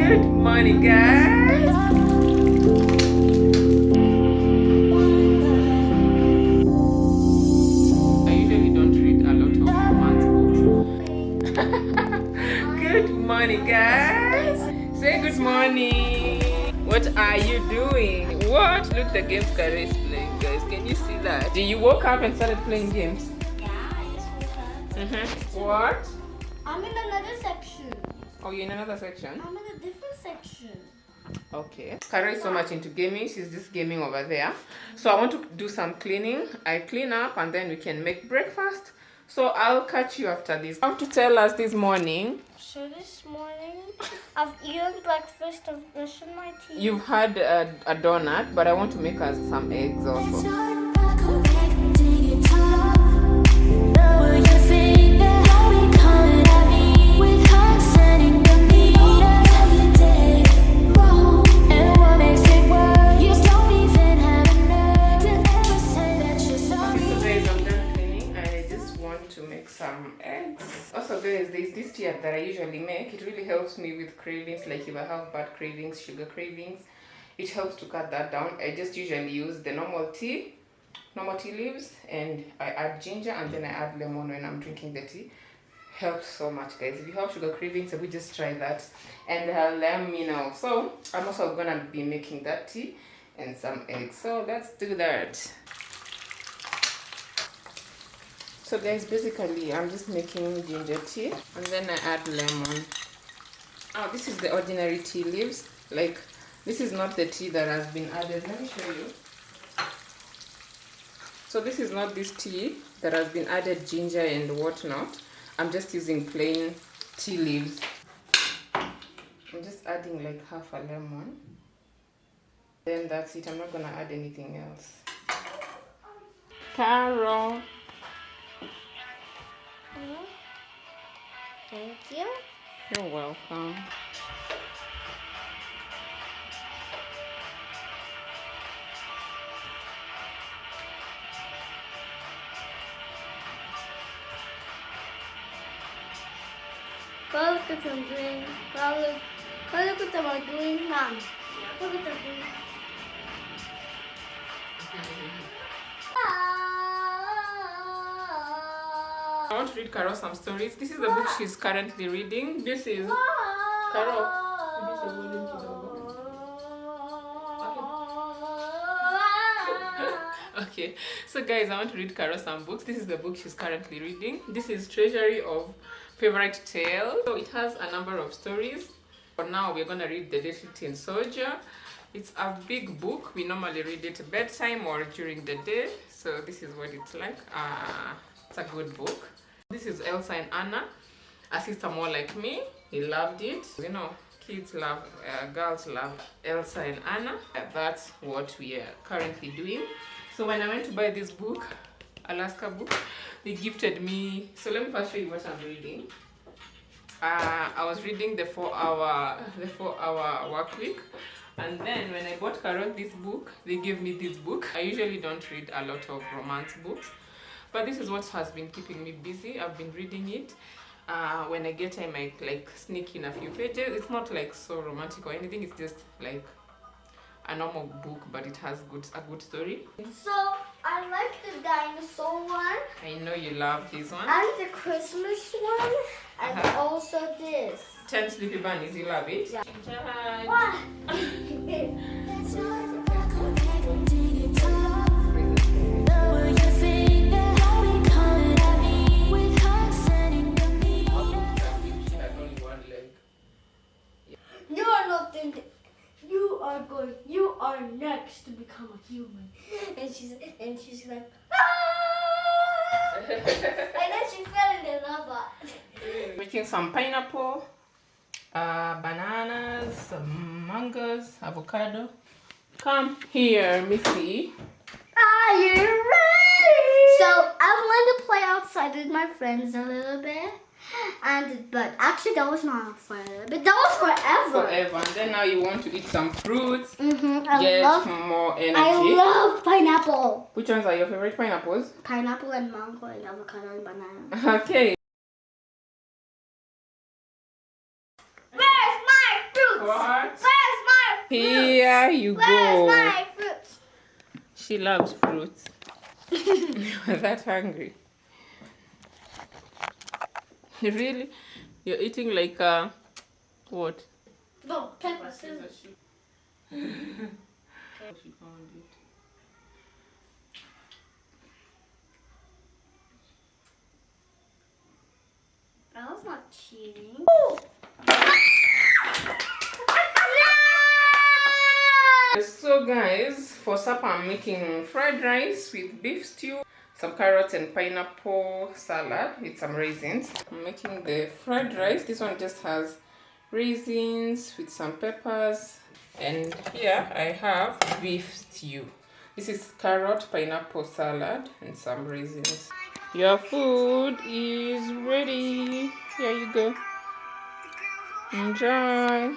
Good morning, guys. I usually don't read a lot of romance books. Good morning, guys. Say good morning. What are you doing? What? Look, the games Kara is playing, guys. Can you see that? Did you woke up and started playing games? Yeah. What? I'm in another section. Oh, you're in another section? I'm in a different section. Okay. Kara is so much into gaming. She's just gaming over there. So I want to do some cleaning. I clean up and then we can make breakfast. So I'll catch you after this. How to tell us this morning? So this morning, I've eaten breakfast. I've brushed my teeth. You've had a donut, but I want to make us some eggs also. Some eggs. Also guys, there's this tea that I usually make. It really helps me with cravings, like if I have bad cravings, sugar cravings, it helps to cut that down. I just usually use the normal tea leaves, and I add ginger and then I add lemon when I'm drinking the tea. Helps so much, guys. If you have sugar cravings, I would just try that and let me know. So I'm also gonna be making that tea and some eggs, so let's do that. So guys, basically I'm just making ginger tea and then I add lemon. Oh, this is the ordinary tea leaves. Like, this is not the tea that has been added. Let me show you. So this is not this tea that has been added ginger and whatnot. I'm just using plain tea leaves. I'm just adding like half a lemon. Then that's it. I'm not gonna add anything else. Carol. Thank you. You're welcome. Well, look at them doing. Well, look at them are doing, Mom. Look at them doing. I want to read Carol some stories. This is the book she's currently reading. This is Carol. Okay, so guys, I want to read Carol some books. This is the book she's currently reading. This is Treasury of Favorite Tales. So it has a number of stories. For now, we're going to read The Little Tin Soldier. It's a big book. We normally read it at bedtime or during the day. So this is what it's like. It's a good book. This is Elsa and Anna, a sister more like me. He loved it. You know, kids love, girls love Elsa and Anna. That's what we are currently doing. So when I went to buy this book, Alaska book, they gifted me. So let me first show you what I'm reading. I was reading the 4-hour work week. And then when I bought Carol this book, they gave me this book. I usually don't read a lot of romance books, but this is what has been keeping me busy. I've been reading it. When I get time, I like sneak in a few pages. It's not like so romantic or anything. It's just like a normal book, but it has a good story. So I like the dinosaur one. I know you love this one. And the Christmas one. And also this. 10 Sleepy Bunnies, you love it? Yeah. What? You are next to become a human. And she's like, ah! And then she fell in the lava. Making some pineapple, bananas, some mangoes, avocado. Come here, Missy. Are you ready? So I'm going to play outside with my friends a little bit. But actually that was not for a little bit. That was forever. And then now you want to eat some fruits. I love more energy. I love pineapple. Which ones are your favorite pineapples? Pineapple and mango and avocado and banana. Okay. Where's my fruits? what? Where's my fruit? Here you Where's go. my fruit? She loves fruits. You're that hungry. Really? You're eating like what? No, pepper, scissors. She found it. I was not cheating. So guys, for supper I'm making fried rice with beef stew, some carrots and pineapple salad with some raisins. I'm making the fried rice. This one just has raisins with some peppers, and here I have beef stew. This is carrot pineapple salad and some raisins. Your food is ready. Here you go. Enjoy.